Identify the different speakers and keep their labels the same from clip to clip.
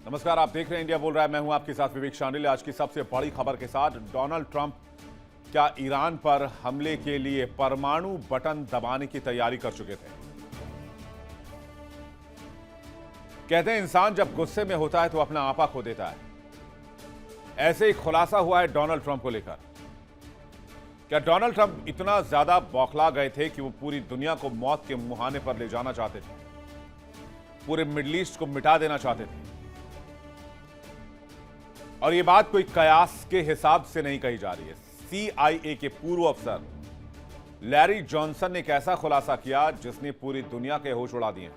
Speaker 1: नमस्कार, आप देख रहे हैं इंडिया बोल रहा है। मैं हूं आपके साथ विवेक शांडिल्य। आज की सबसे बड़ी खबर के साथ, डोनाल्ड ट्रंप क्या ईरान पर हमले के लिए परमाणु बटन दबाने की तैयारी कर चुके थे। कहते हैं इंसान जब गुस्से में होता है तो अपना आपा खो देता है। ऐसे ही खुलासा हुआ है डोनाल्ड ट्रंप को लेकर। क्या डोनाल्ड ट्रंप इतना ज्यादा बौखला गए थे कि वो पूरी दुनिया को मौत के मुहाने पर ले जाना चाहते थे, पूरे मिडिल ईस्ट को मिटा देना चाहते थे। और यह बात कोई कयास के हिसाब से नहीं कही जा रही है। CIA के पूर्व अफसर लैरी जॉनसन ने एक ऐसा खुलासा किया जिसने पूरी दुनिया के होश उड़ा दिए।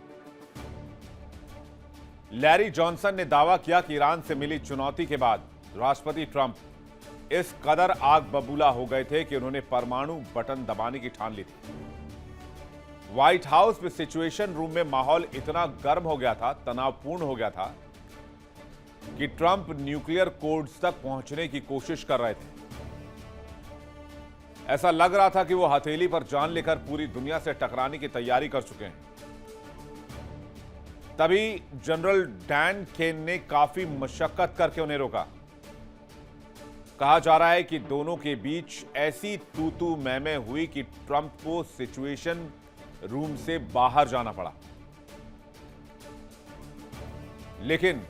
Speaker 1: लैरी जॉनसन ने दावा किया कि ईरान से मिली चुनौती के बाद राष्ट्रपति ट्रंप इस कदर आग बबूला हो गए थे कि उन्होंने परमाणु बटन दबाने की ठान ली थी। व्हाइट हाउस में सिचुएशन रूम में माहौल इतना गर्म हो गया था, तनावपूर्ण हो गया था कि ट्रंप न्यूक्लियर कोड्स तक पहुंचने की कोशिश कर रहे थे। ऐसा लग रहा था कि वो हथेली पर जान लेकर पूरी दुनिया से टकराने की तैयारी कर चुके हैं। तभी जनरल डैन केन ने काफी मशक्कत करके उन्हें रोका। कहा जा रहा है कि दोनों के बीच ऐसी तू मैं हुई कि ट्रंप को सिचुएशन रूम से बाहर जाना पड़ा। लेकिन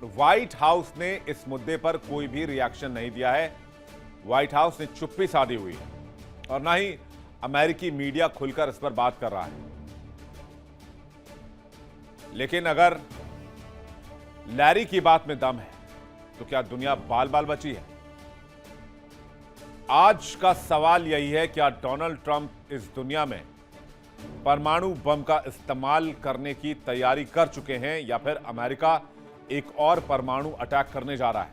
Speaker 1: व्हाइट हाउस ने इस मुद्दे पर कोई भी रिएक्शन नहीं दिया है। व्हाइट हाउस ने चुप्पी साधी हुई है और ना ही अमेरिकी मीडिया खुलकर इस पर बात कर रहा है। लेकिन अगर लैरी की बात में दम है तो क्या दुनिया बाल बाल बची है? आज का सवाल यही है, क्या डोनाल्ड ट्रंप इस दुनिया में परमाणु बम का इस्तेमाल करने की तैयारी कर चुके हैं या फिर अमेरिका एक और परमाणु अटैक करने जा रहा है?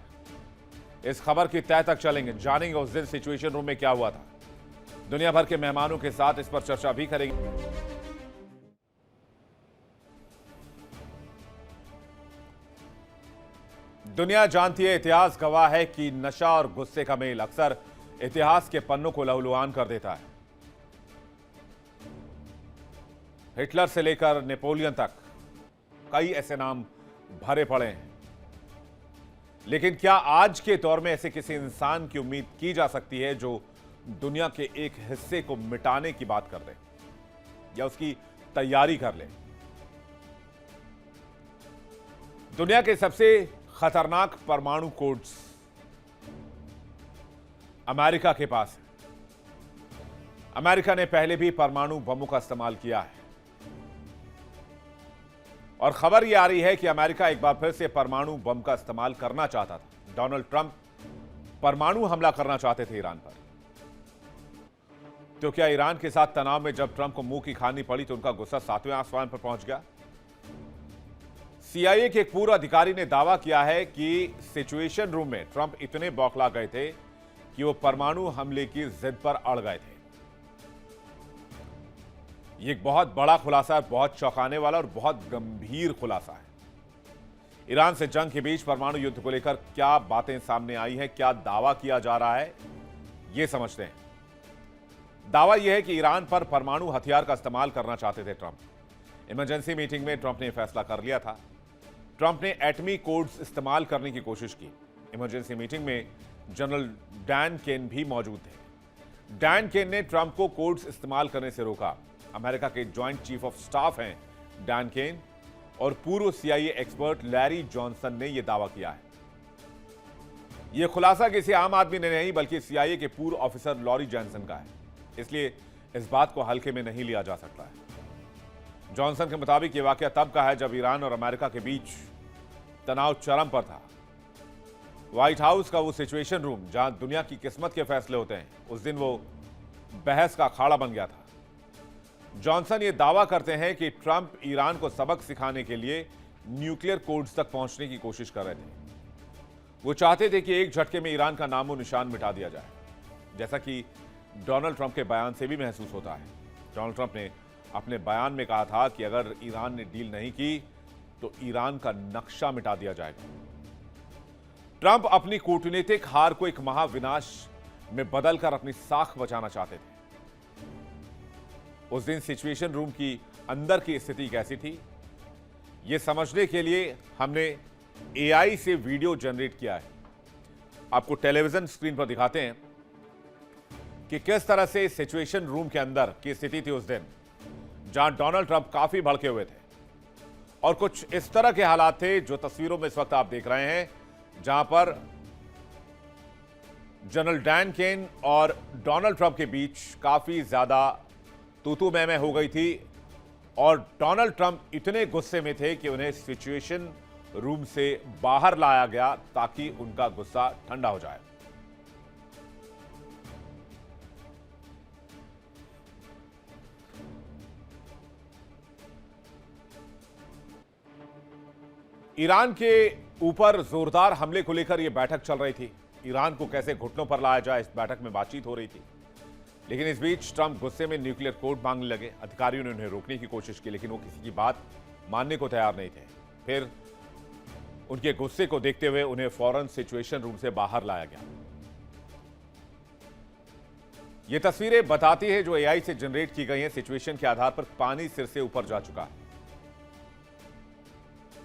Speaker 1: इस खबर की तह तक चलेंगे, जानेंगे उस दिन सिचुएशन रूम में क्या हुआ था। दुनिया भर के मेहमानों के साथ इस पर चर्चा भी करेंगे। दुनिया जानती है, इतिहास गवाह है कि नशा और गुस्से का मेल अक्सर इतिहास के पन्नों को लहूलुहान कर देता है। हिटलर से लेकर नेपोलियन तक कई ऐसे नाम भरे पड़े हैं। लेकिन क्या आज के दौर में ऐसे किसी इंसान की उम्मीद की जा सकती है जो दुनिया के एक हिस्से को मिटाने की बात कर ले या उसकी तैयारी कर ले? दुनिया के सबसे खतरनाक परमाणु कोड्स अमेरिका के पास है। अमेरिका ने पहले भी परमाणु बमों का इस्तेमाल किया है और खबर यह आ रही है कि अमेरिका एक बार फिर से परमाणु बम का इस्तेमाल करना चाहता था। डोनाल्ड ट्रंप परमाणु हमला करना चाहते थे ईरान पर। तो क्या ईरान के साथ तनाव में जब ट्रंप को मुंह की खानी पड़ी तो उनका गुस्सा 7वें आसमान पर पहुंच गया? CIA के एक पूर्व अधिकारी ने दावा किया है कि सिचुएशन रूम में ट्रंप इतने बौखला गए थे कि वो परमाणु हमले की जिद पर अड़ गए थे। यह एक बहुत बड़ा खुलासा है, बहुत चौंकाने वाला और बहुत गंभीर खुलासा है। ईरान से जंग के बीच परमाणु युद्ध को लेकर क्या बातें सामने आई हैं, क्या दावा किया जा रहा है, यह समझते हैं। दावा यह है कि ईरान पर परमाणु हथियार का इस्तेमाल करना चाहते थे ट्रंप। इमरजेंसी मीटिंग में ट्रंप ने फैसला कर लिया था। ट्रंप ने एटमी कोड्स इस्तेमाल करने की कोशिश की। इमरजेंसी मीटिंग में जनरल डैन केन भी मौजूद थे। डैन केन ने ट्रंप को कोड्स इस्तेमाल करने से रोका। अमेरिका के जॉइंट चीफ ऑफ स्टाफ हैं डैन केन और पूर्व CIA एक्सपर्ट लैरी जॉनसन ने यह दावा किया है। यह खुलासा किसी आम आदमी ने नहीं बल्कि CIA के पूर्व ऑफिसर लॉरी जॉनसन का है, इसलिए इस बात को हल्के में नहीं लिया जा सकता है। जॉनसन के मुताबिक यह वाकया तब का है जब ईरान और अमेरिका के बीच तनाव चरम पर था। व्हाइट हाउस का वो सिचुएशन रूम जहां दुनिया की किस्मत के फैसले होते हैं, उस दिन वो बहस का अखाड़ा बन गया था। जॉनसन ये दावा करते हैं कि ट्रंप ईरान को सबक सिखाने के लिए न्यूक्लियर कोड्स तक पहुंचने की कोशिश कर रहे थे। वो चाहते थे कि एक झटके में ईरान का नामो निशान मिटा दिया जाए, जैसा कि डोनाल्ड ट्रंप के बयान से भी महसूस होता है। डोनाल्ड ट्रंप ने अपने बयान में कहा था कि अगर ईरान ने डील नहीं की तो ईरान का नक्शा मिटा दिया जाएगा। ट्रंप अपनी कूटनीतिक हार को एक महाविनाश में बदलकर अपनी साख बचाना चाहते थे। उस दिन सिचुएशन रूम की अंदर की स्थिति कैसी थी, यह समझने के लिए हमने एआई से वीडियो जनरेट किया है। आपको टेलीविजन स्क्रीन पर दिखाते हैं कि किस तरह से सिचुएशन रूम के अंदर की स्थिति थी उस दिन, जहां डोनाल्ड ट्रंप काफी भड़के हुए थे और कुछ इस तरह के हालात थे जो तस्वीरों में इस वक्त आप देख रहे हैं, जहां पर जनरल डैन केन और डोनाल्ड ट्रंप के बीच काफी ज्यादा तू मैं हो गई थी और डोनाल्ड ट्रंप इतने गुस्से में थे कि उन्हें सिचुएशन रूम से बाहर लाया गया ताकि उनका गुस्सा ठंडा हो जाए। ईरान के ऊपर जोरदार हमले को लेकर यह बैठक चल रही थी। ईरान को कैसे घुटनों पर लाया जाए, इस बैठक में बातचीत हो रही थी। लेकिन इस बीच ट्रंप गुस्से में न्यूक्लियर कोड मांगने लगे। अधिकारियों ने उन्हें रोकने की कोशिश की, लेकिन वो किसी की बात मानने को तैयार नहीं थे। फिर उनके गुस्से को देखते हुए उन्हें फौरन सिचुएशन रूम से बाहर लाया गया। ये तस्वीरें बताती है जो एआई से जनरेट की गई हैं, सिचुएशन के आधार पर पानी सिर से ऊपर जा चुका है।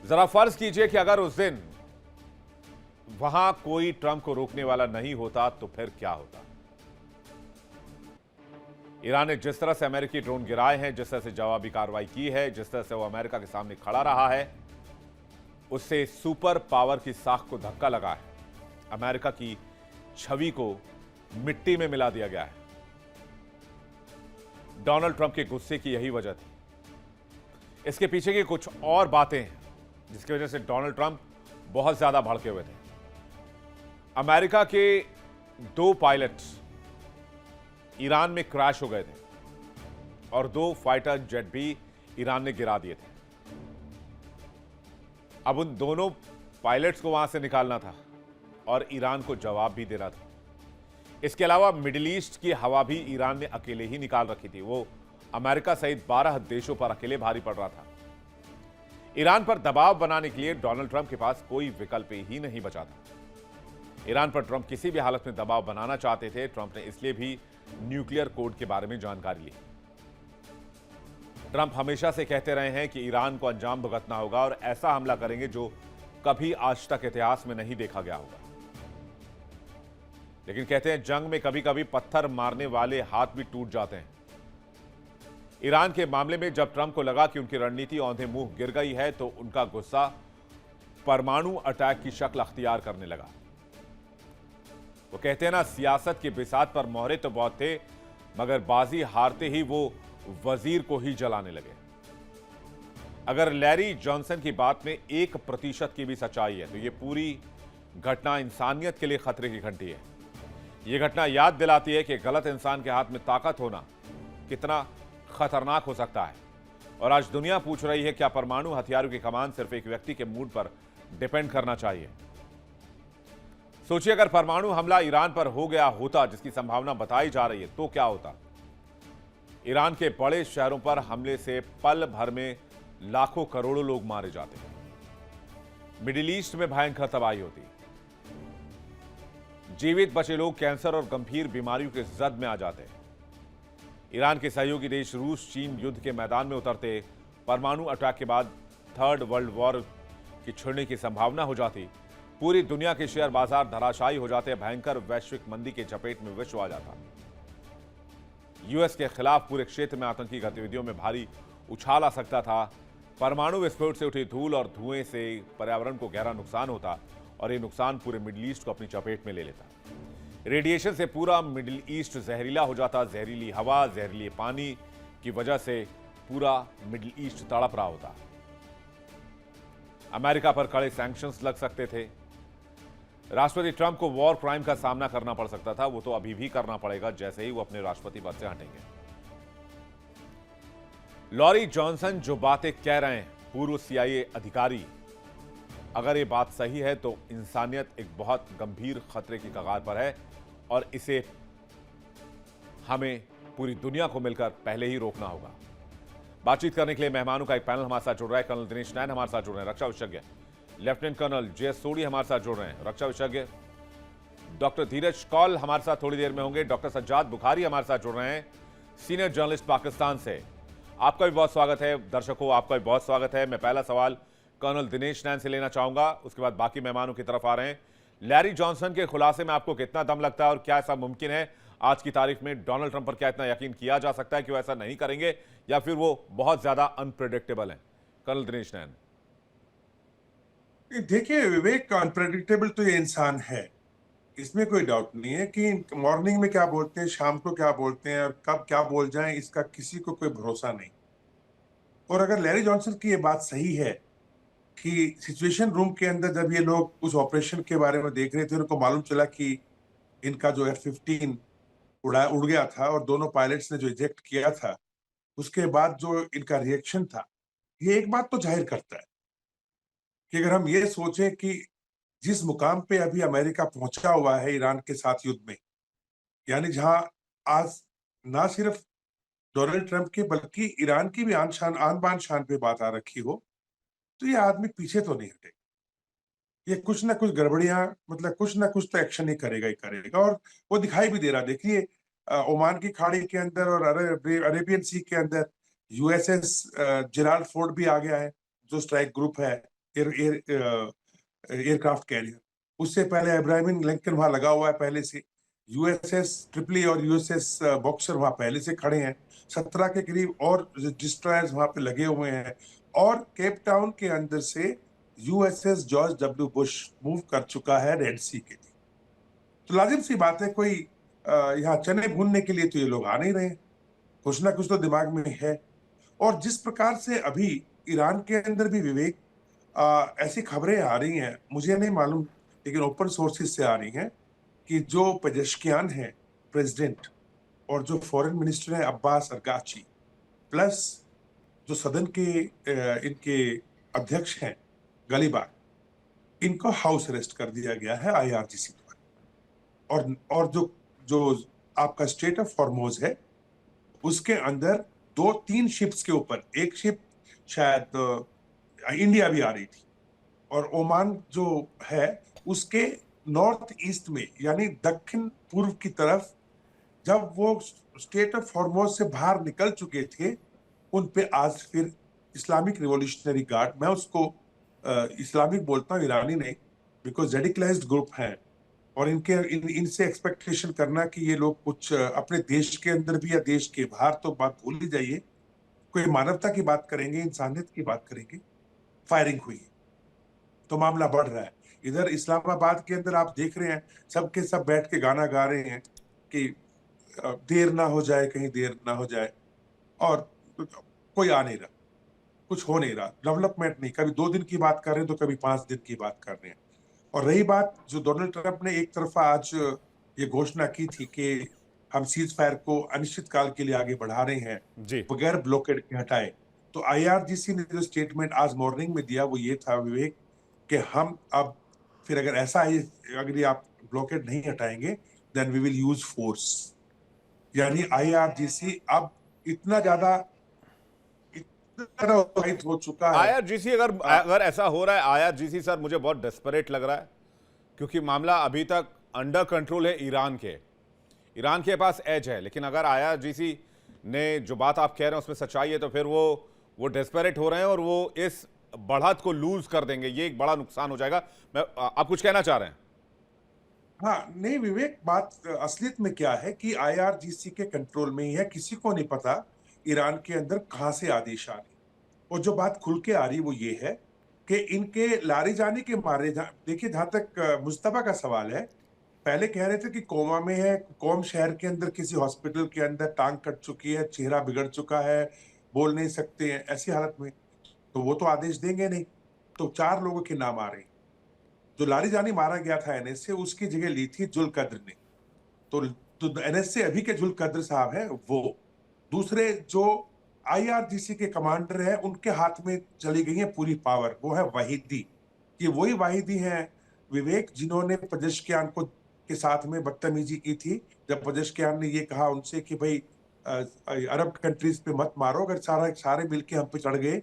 Speaker 1: जरा फर्ज कीजिए कि अगर उस दिन वहां कोई ट्रंप को रोकने वाला नहीं होता तो फिर क्या होता। ईरान ने जिस तरह से अमेरिकी ड्रोन गिराए हैं, जिस तरह से जवाबी कार्रवाई की है, जिस तरह से वो अमेरिका के सामने खड़ा रहा है, उससे सुपर पावर की साख को धक्का लगा है। अमेरिका की छवि को मिट्टी में मिला दिया गया है। डोनाल्ड ट्रंप के गुस्से की यही वजह थी। इसके पीछे की कुछ और बातें हैं जिसकी वजह से डोनाल्ड ट्रंप बहुत ज्यादा भड़के हुए थे। अमेरिका के 2 पायलट ईरान में क्रैश हो गए थे और 2 फाइटर जेट भी ईरान ने गिरा दिए थे। अब उन दोनों पायलट्स को वहां से निकालना था और ईरान को जवाब भी देना था। इसके अलावा मिडिल ईस्ट की हवा भी ईरान ने अकेले ही निकाल रखी थी। वो अमेरिका सहित 12 देशों पर अकेले भारी पड़ रहा था। ईरान पर दबाव बनाने के लिए डोनाल्ड ट्रंप के पास कोई विकल्प ही नहीं बचा था। ईरान पर ट्रंप किसी भी हालत में दबाव बनाना चाहते थे। ट्रंप ने इसलिए भी न्यूक्लियर कोड के बारे में जानकारी ली। ट्रंप हमेशा से कहते रहे हैं कि ईरान को अंजाम भुगतना होगा और ऐसा हमला करेंगे जो कभी आज तक इतिहास में नहीं देखा गया होगा। लेकिन कहते हैं जंग में कभी कभी पत्थर मारने वाले हाथ भी टूट जाते हैं। ईरान के मामले में जब ट्रंप को लगा कि उनकी रणनीति औंधे मुंह गिर गई है तो उनका गुस्सा परमाणु अटैक की शक्ल अख्तियार करने लगा। वो कहते हैं ना, सियासत की बिसात पर मोहरे तो बहुत थे मगर बाजी हारते ही वो वजीर को ही जलाने लगे। अगर लैरी जॉनसन की बात में 1% की भी सच्चाई है तो ये पूरी घटना इंसानियत के लिए खतरे की घंटी है। यह घटना याद दिलाती है कि गलत इंसान के हाथ में ताकत होना कितना खतरनाक हो सकता है। और आज दुनिया पूछ रही है क्या परमाणु हथियारों की कमान सिर्फ एक व्यक्ति के मूड पर डिपेंड करना चाहिए। सोचिए अगर परमाणु हमला ईरान पर हो गया होता, जिसकी संभावना बताई जा रही है, तो क्या होता। ईरान के बड़े शहरों पर हमले से पल भर में लाखों करोड़ों लोग मारे जाते। मिडिल ईस्ट में भयंकर तबाही होती। जीवित बचे लोग कैंसर और गंभीर बीमारियों के जद में आ जाते। ईरान के सहयोगी देश रूस चीन युद्ध के मैदान में उतरते। परमाणु अटैक के बाद 3rd वर्ल्ड वॉर की छिड़ने की संभावना हो जाती। पूरी दुनिया के शेयर बाजार धराशायी हो जाते। भयंकर वैश्विक मंदी के चपेट में विश्व आ जाता। यूएस के खिलाफ पूरे क्षेत्र में आतंकी गतिविधियों में भारी उछाल आ सकता था। परमाणु विस्फोट से उठी धूल और धुएं से पर्यावरण को गहरा नुकसान होता और ये नुकसान पूरे मिडिल ईस्ट को अपनी चपेट में ले लेता। रेडिएशन से पूरा मिडिल ईस्ट जहरीला हो जाता। जहरीली हवा, जहरीले पानी की वजह से पूरा मिडिल ईस्ट तड़प रहा होता। अमेरिका पर कड़े सैंक्शंस लग सकते थे। राष्ट्रपति ट्रंप को वॉर क्राइम का सामना करना पड़ सकता था। वो तो अभी भी करना पड़ेगा जैसे ही वो अपने राष्ट्रपति पद से हटेंगे। लॉरी जॉनसन जो बातें कह रहे हैं, पूर्व CIA अधिकारी, अगर ये बात सही है तो इंसानियत एक बहुत गंभीर खतरे की कगार पर है और इसे हमें पूरी दुनिया को मिलकर पहले ही रोकना होगा। बातचीत करने के लिए मेहमानों का एक पैनल हमारे साथ जुड़ रहा है। कर्नल दिनेश नैन हमारे साथ जुड़ रहे हैं, रक्षा विशेषज्ञ। लेफ्टिनेंट कर्नल JS सोढ़ी हमारे साथ जुड़ रहे हैं, रक्षा विशेषज्ञ। डॉक्टर धीरज कौल हमारे साथ थोड़ी देर में होंगे। डॉक्टर सज्जाद बुखारी हमारे साथ जुड़ रहे हैं, सीनियर जर्नलिस्ट पाकिस्तान से। आपका भी बहुत स्वागत है। दर्शकों, आपका भी बहुत स्वागत है। मैं पहला सवाल कर्नल दिनेश नैन से लेना चाहूंगा, उसके बाद बाकी मेहमानों की तरफ आ रहे हैं। लैरी जॉनसन के खुलासे में आपको कितना दम लगता है और क्या ऐसा मुमकिन है आज की तारीख में? डोनाल्ड ट्रंप पर क्या इतना यकीन किया जा सकता है कि वो ऐसा नहीं करेंगे, या फिर वो बहुत ज्यादा अनप्रेडिक्टेबल है? कर्नल दिनेश नैन।
Speaker 2: देखिए विवेक, अनप्रेडिक्टेबल तो ये इंसान है, इसमें कोई डाउट नहीं है कि मॉर्निंग में क्या बोलते हैं, शाम को क्या बोलते हैं और कब क्या बोल जाएं, इसका किसी को कोई भरोसा नहीं। और अगर लैरी जॉनसन की ये बात सही है कि सिचुएशन रूम के अंदर जब ये लोग उस ऑपरेशन के बारे में देख रहे थे, उनको मालूम चला कि इनका जो F-15 उड़ गया था और दोनों पायलट्स ने जो इजेक्ट किया था, उसके बाद जो इनका रिएक्शन था, ये एक बात तो जाहिर करता है कि अगर हम ये सोचें कि जिस मुकाम पे अभी अमेरिका पहुंचा हुआ है ईरान के साथ युद्ध में, यानी जहां आज ना सिर्फ डोनाल्ड ट्रंप की बल्कि ईरान की भी आन बान शान पे बात आ रखी हो, तो ये आदमी पीछे तो नहीं हटेगा। ये कुछ ना कुछ गड़बड़ियां, मतलब कुछ ना कुछ तो एक्शन ही करेगा और वो दिखाई भी दे रहा। देखिए ओमान की खाड़ी के अंदर और अरेबियन सी के अंदर यूएसएस जेराल्ड फोर्ड भी आ गया है, जो स्ट्राइक ग्रुप है, एयरक्राफ्ट कैरियर। उससे पहले अब्राहम लिंकन वहां लगा हुआ है पहले से। यूएसएस ट्रिपली और यूएसएस बॉक्सर वहां पहले से खड़े हैं। 17 के करीब और डिस्ट्रॉयर्स वहां पे लगे हुए हैं। और केप टाउन के अंदर से USS George W Bush move कर चुका है रेड सी के लिए। तो लाजिम सी बात है, कोई यहाँ चने भूनने के लिए तो ये लोग आ नहीं रहे। कुछ ना कुछ तो दिमाग में है। और जिस प्रकार से अभी ईरान के अंदर भी विवेक, ऐसी खबरें आ रही हैं, मुझे नहीं मालूम, लेकिन ओपन सोर्सेज से आ रही हैं कि जो पेजेश्कियान है प्रेसिडेंट, और जो फॉरेन मिनिस्टर है अब्बास अरगाची, प्लस जो सदन के इनके अध्यक्ष हैं गलीबार, इनको हाउस अरेस्ट कर दिया गया है आईआरजीसी द्वारा। और जो जो आपका स्टेट ऑफ हॉर्मोज है, उसके अंदर 2-3 शिप्स के ऊपर, एक शिप शायद इंडिया भी आ रही थी, और ओमान जो है उसके नॉर्थ ईस्ट में, यानी दक्षिण पूर्व की तरफ, जब वो स्टेट ऑफ हॉर्मोज से बाहर निकल चुके थे, उन पे आज फिर इस्लामिक रिवॉल्यूशनरी गार्ड, मैं उसको इस्लामिक बोलता हूँ, ईरानी नहीं, बिकॉज रेडिकलाइज्ड ग्रुप है। और इनसे एक्सपेक्टेशन करना कि ये लोग कुछ अपने देश के अंदर भी या देश के बाहर, तो बात भूल ही जाइए। कोई मानवता की बात करेंगे, इंसानियत की बात करेंगे। फायरिंग हुई तो मामला बढ़ रहा है। इधर इस्लामाबाद के अंदर आप देख रहे हैं, सबके सब बैठ के गाना गा रहे हैं कि देर ना हो जाए, कहीं देर ना हो जाए। और कोई आ नहीं रहा, कुछ हो नहीं रहा, डेवलपमेंट नहीं। कभी 2 दिन की बात कर रहे हैं तो कभी 5 दिन की बात कर रहे हैं। और रही बात, जो डोनाल्ड ट्रंप ने एक तरफा आज ये घोषणा की थी कि हम सीज फायर को अनिश्चित काल के लिए आगे बढ़ा रहे हैं
Speaker 1: जी।
Speaker 2: बगैर ब्लॉकेड के हटाए, तो आईआरजीसी ने जो स्टेटमेंट आज मॉर्निंग में दिया वो ये था विवेक, कि हम अब फिर अगर ऐसा है, अगर ये आप ब्लॉकेड नहीं हटाएंगे, then we will use force. यानी आईआरजीसी अब इतना ज्यादा उत्साहित हो चुका है।
Speaker 1: आईआरजीसी, अगर अगर ऐसा हो रहा है आईआरजीसी, सर मुझे बहुत डेस्परेट लग रहा है, क्योंकि मामला अभी तक अंडर कंट्रोल है ईरान के। ईरान के पास एज है, लेकिन अगर आईआरजीसी ने जो बात आप कह रहे हैं उसमें सच्चाई है, तो फिर वो डेस्परेट हो रहे हैं और वो इस बढ़त को लूज कर देंगे। ये एक बड़ा नुकसान हो जाएगा। आप कुछ कहना चाह रहे हैं?
Speaker 2: हाँ नहीं विवेक, बात असलियत में क्या है कि आईआरजीसी के कंट्रोल में ही है। किसी को नहीं पता ईरान के अंदर कहां से आदेश आ रही। और जो बात खुल के आ रही वो ये है कि इनके लारे जाने के मारे, देखिए जहां तक मुस्तफा का सवाल है, पहले कह रहे थे कि कोमा में है, कोम शहर के अंदर किसी हॉस्पिटल के अंदर टांग कट चुकी है, चेहरा बिगड़ चुका है, बोल नहीं सकते हैं, ऐसी हालत में तो वो तो आदेश देंगे नहीं। तो 4 लोगों के नाम आ रहे हैं। जो लारीजानी मारा गया था एनएस से, उसकी जगह ली थी जुल कद्र ने। तो एनएस से अभी के जुल कद्र साहब है वो। दूसरे जो आईआरजीसी के कमांडर है, उनके हाथ में चली गई है पूरी पावर, वो है वाहिदी। ये वही वाहिदी हैं विवेक, जिन्होंने पजेश्कियान को के साथ में बदतमीजी की थी, जब पजेश्कियान ने ये कहा उनसे कि भाई अरब कंट्रीज पे मत मारो, अगर सारे मिलके हम पे चढ़ गए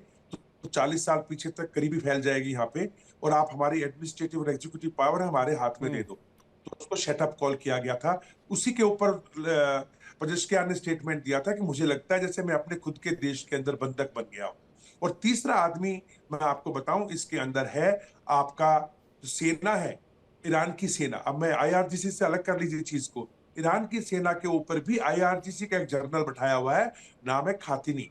Speaker 2: तो 40 साल पीछे तक करीबी फैल जाएगी यहाँ पे, और आप हमारी एडमिनिस्ट्रेटिव और एग्जीक्यूटिव पावर हमारे हाथ में दे दो। तो उसको शटअप कॉल किया गया था। उसी के ऊपर पजेश्कियान ने स्टेटमेंट दिया था कि मुझे लगता है जैसे मैं अपने खुद के देश के अंदर बंधक बन गया हूं। और तीसरा आदमी मैं आपको बताऊं इसके अंदर है आपका जो सेना है, ईरान की सेना। अब मैं आईआरजीसी से अलग कर लीजिए चीज को, ईरान की सेना के ऊपर भी आईआरजीसी का एक जनरल बैठाया हुआ है, नाम है खातमी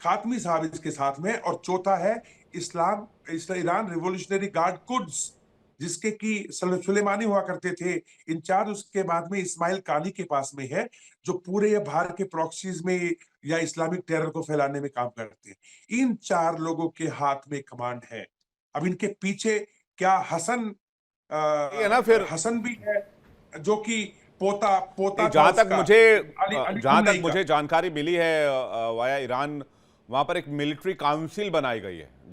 Speaker 2: खातमी साहब इसके साथ में। और चौथा है ईरान रिवॉल्यूशनरी गार्ड कुड्स, जिसके की सुलेमानी हुआ करते थे इंचार्ज, उसके बाद में इस्माइल कानी के पास में है, जो पूरे ये बाहर के प्रॉक्सीज में या इस्लामिक टेरर को फैलाने में काम करते हैं। इन 4 लोगों के हाथ में कमांड है। अब इनके पीछे क्या
Speaker 1: ये है ना फिर।
Speaker 2: हसन भी है, जो कि पोता
Speaker 1: नहीं,
Speaker 2: पोता था
Speaker 1: जहां तक
Speaker 2: उसका,
Speaker 1: मुझे
Speaker 2: अली
Speaker 1: जहां तक
Speaker 2: खमनई का।
Speaker 1: मुझे जानकारी मिली है वाया ईरान, वहां पर एक मिलिट्री काउंसिल बनाई गई है